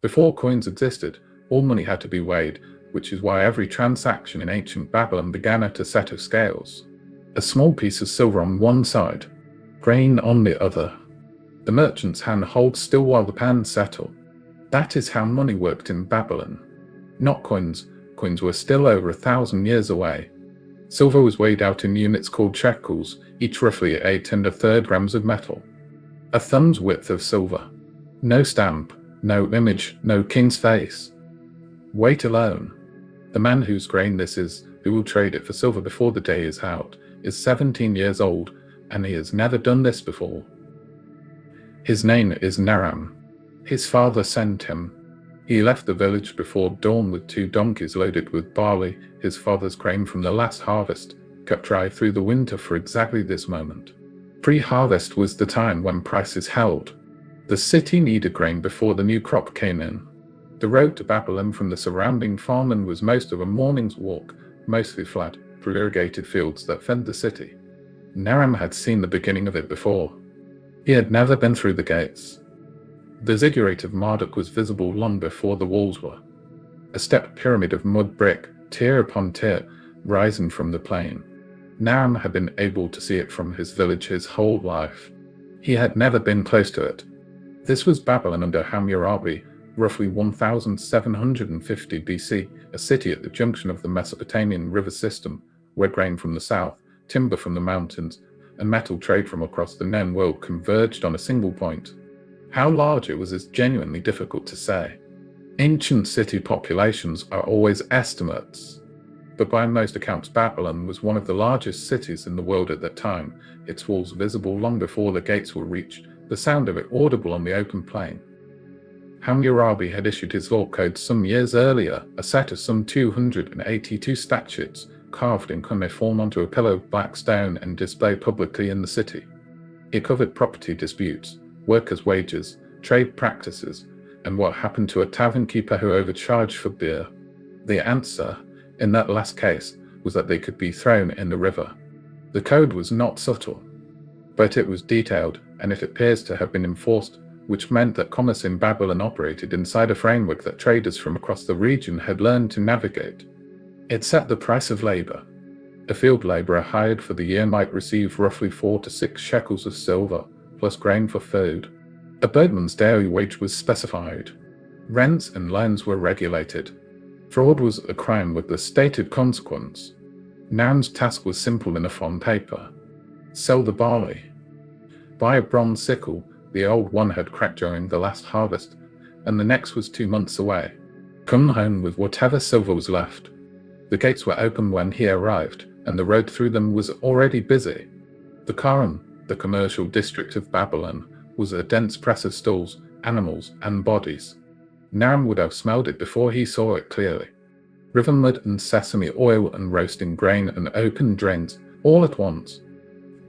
Before coins existed, all money had to be weighed, which is why every transaction in ancient Babylon began at a set of scales. A small piece of silver on one side, grain on the other. The merchant's hand holds still while the pans settle. That is how money worked in Babylon. Not coins. Coins were still over 1,000 years away. Silver was weighed out in units called shekels, each roughly 8 1/3 grams of metal. A thumb's width of silver. No stamp, no image, no king's face. Weight alone. The man whose grain this is, who will trade it for silver before the day is out, is 17 years old, and he has never done this before. His name is Naram. His father sent him. He left the village before dawn with 2 donkeys loaded with barley, his father's grain from the last harvest, cut dry through the winter for exactly this moment. Pre-harvest was the time when prices held. The city needed grain before the new crop came in. The road to Babylon from the surrounding farmland was most of a morning's walk, mostly flat, through irrigated fields that fed the city. Naram had seen the beginning of it before. He had never been through the gates. The ziggurat of Marduk was visible long before the walls were. A stepped pyramid of mud brick, tier upon tier, rising from the plain. Naram had been able to see it from his village his whole life. He had never been close to it. This was Babylon under Hammurabi, roughly 1750 BC, a city at the junction of the Mesopotamian river system, where grain from the south, timber from the mountains, and metal trade from across the known world converged on a single point. How large it was is genuinely difficult to say. Ancient city populations are always estimates. But by most accounts, Babylon was one of the largest cities in the world at that time, its walls visible long before the gates were reached, the sound of it audible on the open plain. Hammurabi had issued his law code some years earlier, a set of some 282 statutes, carved in cuneiform onto a pillar of black stone and displayed publicly in the city. It covered property disputes, workers' wages, trade practices, and what happened to a tavern keeper who overcharged for beer. The answer, in that last case, was that they could be thrown in the river. The code was not subtle, but it was detailed, and it appears to have been enforced, which meant that commerce in Babylon operated inside a framework that traders from across the region had learned to navigate. It set the price of labor. A field laborer hired for the year might receive roughly 4 to 6 shekels of silver, plus grain for food. A boatman's daily wage was specified. Rents and loans were regulated. Fraud was a crime with the stated consequence. Naram's task was simple enough on paper. Sell the barley. Buy a bronze sickle, the old one had cracked during the last harvest, and the next was 2 months away. Come home with whatever silver was left. The gates were open when he arrived, and the road through them was already busy. The Karam, the commercial district of Babylon, was a dense press of stalls, animals, and bodies. Naram would have smelled it before he saw it clearly. River mud and sesame oil and roasting grain and open drains, all at once.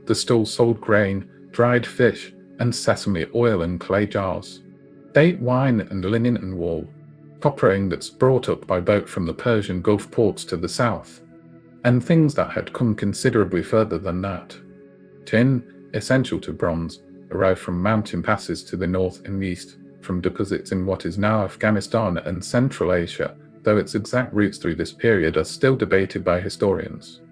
The stalls sold grain, dried fish, and sesame oil in clay jars. Date wine and linen and wool. Copra that's brought up by boat from the Persian Gulf ports to the south. And things that had come considerably further than that. Tin, essential to bronze, arrived from mountain passes to the north and east, from deposits in what is now Afghanistan and Central Asia, though its exact routes through this period are still debated by historians.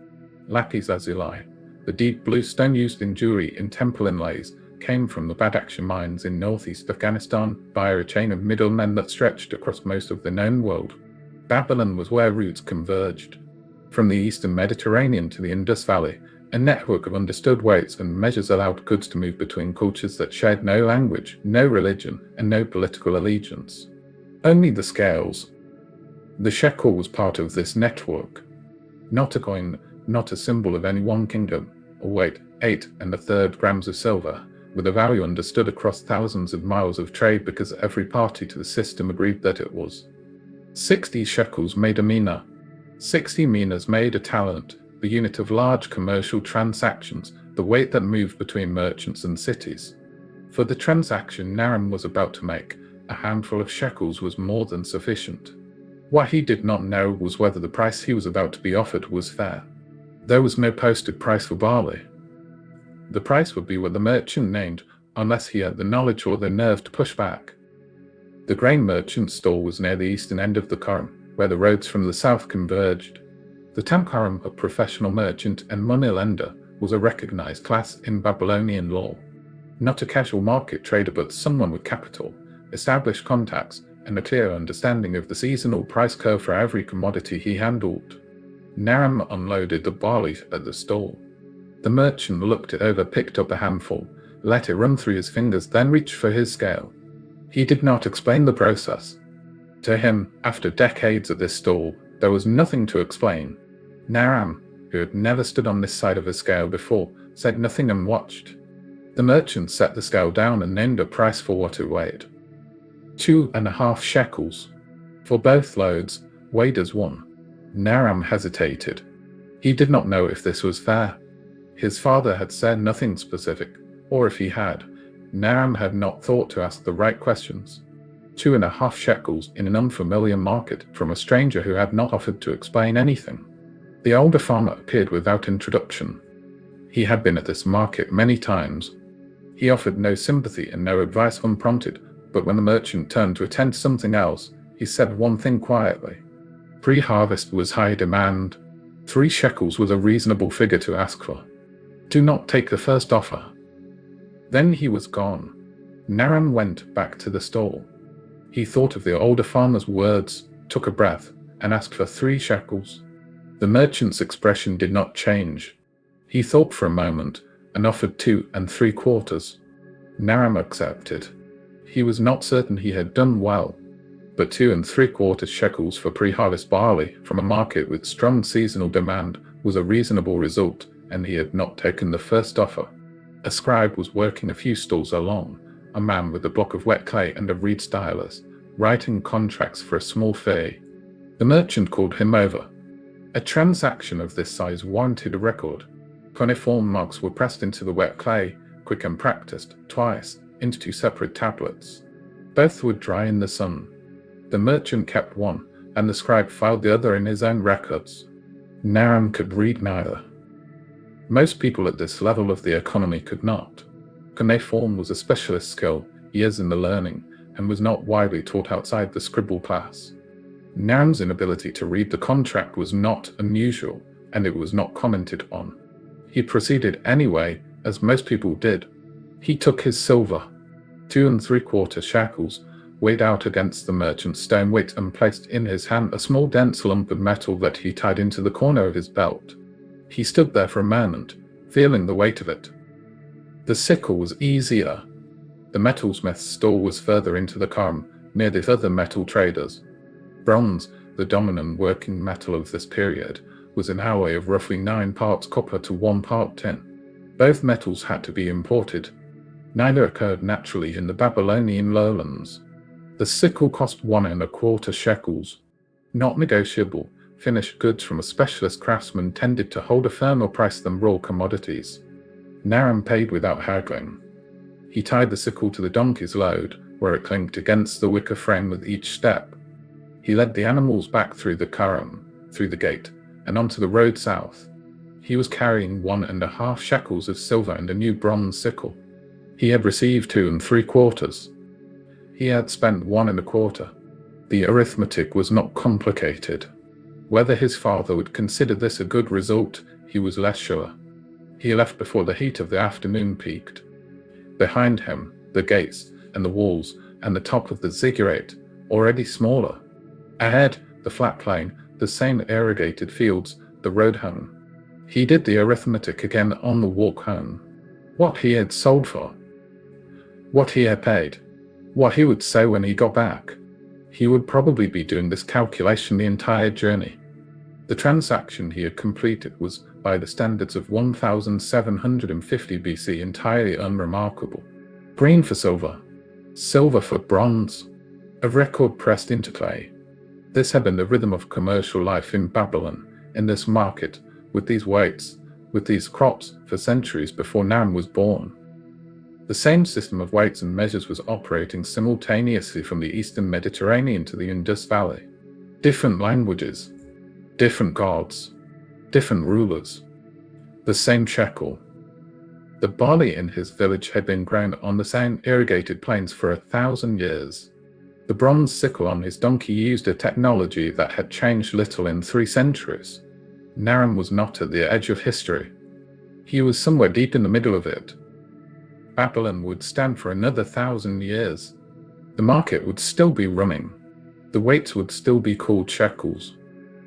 Lapis lazuli, the deep blue stone used in jewelry in temple inlays, came from the Badakhshan mines in northeast Afghanistan via a chain of middlemen that stretched across most of the known world. Babylon was where routes converged. From the eastern Mediterranean to the Indus Valley, a network of understood weights and measures allowed goods to move between cultures that shared no language, no religion, and no political allegiance. Only the scales. The shekel was part of this network. Not a coin, not a symbol of any one kingdom, or weight, 8 1/3 grams of silver, with a value understood across thousands of miles of trade because every party to the system agreed that it was. 60 shekels made a mina. 60 minas made a talent, the unit of large commercial transactions, the weight that moved between merchants and cities. For the transaction Naram was about to make, a handful of shekels was more than sufficient. What he did not know was whether the price he was about to be offered was fair. There was no posted price for barley. The price would be what the merchant named, unless he had the knowledge or the nerve to push back. The grain merchant's stall was near the eastern end of the Karam, where the roads from the south converged. The Tamkaram, a professional merchant and moneylender, was a recognized class in Babylonian law. Not a casual market trader, but someone with capital, established contacts, and a clear understanding of the seasonal price curve for every commodity he handled. Naram unloaded the barley at the stall. The merchant looked it over, picked up a handful, let it run through his fingers, then reached for his scale. He did not explain the process. To him, after decades at this stall, there was nothing to explain. Naram, who had never stood on this side of a scale before, said nothing and watched. The merchant set the scale down and named a price for what it weighed. 2.5 shekels. For both loads, weighed as one. Naram hesitated. He did not know if this was fair. His father had said nothing specific, or if he had, Naram had not thought to ask the right questions. 2.5 shekels in an unfamiliar market from a stranger who had not offered to explain anything. The older farmer appeared without introduction. He had been at this market many times. He offered no sympathy and no advice unprompted, but when the merchant turned to attend to something else, he said one thing quietly. Pre-harvest was high demand. 3 shekels was a reasonable figure to ask for. Do not take the first offer. Then he was gone. Naram went back to the stall. He thought of the older farmer's words, took a breath, and asked for 3 shekels. The merchant's expression did not change. He thought for a moment and offered 2 3/4. Naram accepted. He was not certain he had done well, but 2 3/4 shekels for pre-harvest barley from a market with strong seasonal demand was a reasonable result, and he had not taken the first offer. A scribe was working a few stalls along, a man with a block of wet clay and a reed stylus, writing contracts for a small fee. The merchant called him over. A transaction of this size warranted a record. Cuneiform marks were pressed into the wet clay, quick and practiced, twice, into 2 separate tablets. Both would dry in the sun. The merchant kept one, and the scribe filed the other in his own records. Naram could read neither. Most people at this level of the economy could not. Cuneiform was a specialist skill, years in the learning, and was not widely taught outside the scribble class. Naram's inability to read the contract was not unusual, and it was not commented on. He proceeded anyway, as most people did. He took his silver, 2 3/4 shekels, weighed out against the merchant's stone weight, and placed in his hand a small dense lump of metal that he tied into the corner of his belt. He stood there for a moment, feeling the weight of it. The sickle was easier. The metalsmith's stall was further into the Karam, near the other metal traders. Bronze, the dominant working metal of this period, was an alloy of roughly 9 parts copper to 1 part tin. Both metals had to be imported. Neither occurred naturally in the Babylonian lowlands. The sickle cost 1 1/4 shekels. Not negotiable, finished goods from a specialist craftsman tended to hold a firmer price than raw commodities. Naram paid without haggling. He tied the sickle to the donkey's load, where it clinked against the wicker frame with each step. He led the animals back through the Karam, through the gate, and onto the road south. He was carrying 1.5 shekels of silver and a new bronze sickle. He had received 2 3/4. He had spent 1 1/4. The arithmetic was not complicated. Whether his father would consider this a good result, he was less sure. He left before the heat of the afternoon peaked. Behind him, the gates and the walls and the top of the ziggurat, already smaller. Ahead, the flat plain, the same irrigated fields, the road home. He did the arithmetic again on the walk home. What he had sold for. What he had paid. What he would say when he got back. He would probably be doing this calculation the entire journey. The transaction he had completed was, by the standards of 1750 BC, entirely unremarkable. Green for silver. Silver for bronze. A record pressed into clay. This had been the rhythm of commercial life in Babylon, in this market, with these weights, with these crops, for centuries before Naram was born. The same system of weights and measures was operating simultaneously from the eastern Mediterranean to the Indus Valley. Different languages, different gods, different rulers. The same shekel. The barley in his village had been grown on the same irrigated plains for 1,000 years. The bronze sickle on his donkey used a technology that had changed little in 3 centuries. Naram was not at the edge of history. He was somewhere deep in the middle of it. Babylon would stand for another 1,000 years. The market would still be running. The weights would still be called shekels.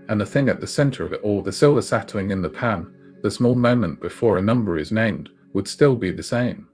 And the thing at the center of it all, the silver settling in the pan, the small moment before a number is named, would still be the same.